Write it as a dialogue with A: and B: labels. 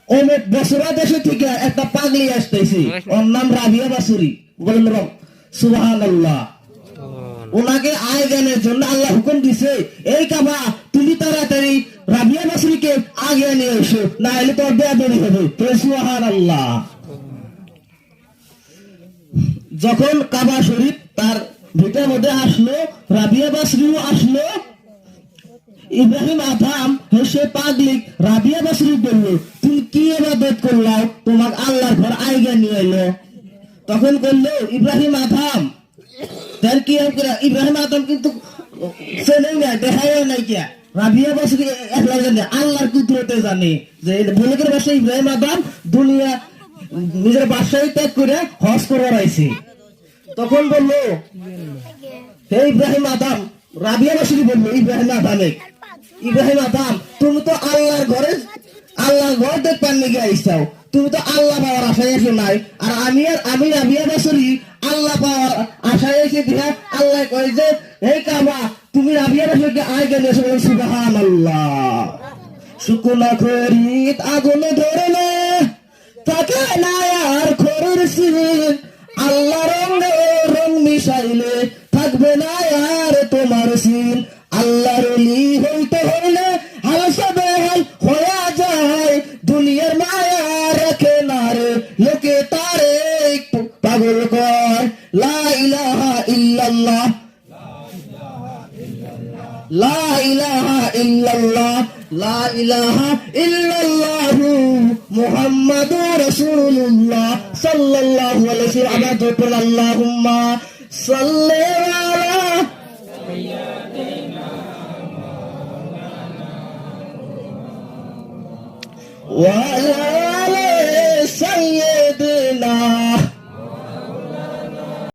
A: অনেক বছরা দেশে থেকে একটা পাগলি আসতেছে, ওর নাম রাবিয়া বাসুরি। বলেন সুবহানাল্লাহ। ওনাকে আয় জ্ঞানের জন্য আল্লাহ হুকুম দিছে, এই কাবা তুমি তাড়াতাড়ি রাবিয়া বাসুরিকে আগে নিয়ে এসো, না হলে তোর বেয়াদবি হবে। সুবহানাল্লাহ। যখন কাবা শরীফ তার ভিটার মধ্যে আসলো, রাবিয়া বাসরিও আসলো। ইব্রাহিম আদম হেসে পাগলিক রাবিয়া বাসরি বলল, তুমি কি ইবাদত করলাও, তোমার আল্লাহর ঘর আইগা নিয়ে এলো। তখন বললো ইব্রাহিম আদম, তার কি ইব্রাহিম আদম কিন্তু চেনেন না, দেখায় নাই কিয়া। রাবিয়া বাসরি একলা জানে, আল্লাহর কুদরতে জানে যে বলকের বাসায় ইব্রাহিম আদম দুনিয়া নিজের বাসায় ত্যাগ করে হজ করার আইছে। তখন বললো হে ইব্রাহিম আদম, রাবিয়া বাসরি বললো ইব্রাহিম আদমে, ইব্রাহিম আদম তুমি তো আল্লাহর ঘর দেখবার নিয়ে আইসাও, তুমি তো আল্লাহ পাওয়ার আশায় এসো নাই। আর আমি রাবিয়া বাসরি আল্লাহ পাওয়ার আশায় এসে দিয়া আল্লাহ কয় যে এই কাবা তুমি রাবিয়া বাসরিকে আয় গেলে এসে। সুবহানাল্লাহ। শুকনা খরিদ আগুনে ধরে না, তাকে না আর খরির সিন, আল্লাহ রঙে রং মিশাইলে থাকবে না আর তোমার সিন। আল্লাহর ওলি হইতে হইলে হালসা বেহাল হয়ে যায়, দুনিয়ার মায়া রাখে না রে লোকে তারে পাগল কর। লা ইলাহা ইল্লাল্লাহ, লা ইলাহা ইল্লাল্লাহ, লা ইলাহা ইল্লাল্লাহু মুহাম্মাদুর রাসূলুল্লাহ সাল্লাল্লাহু আলাইহি ওয়া সাল্লাম। আল্লাহুম্মা সাল্লি আলা ওয়া আলা আলি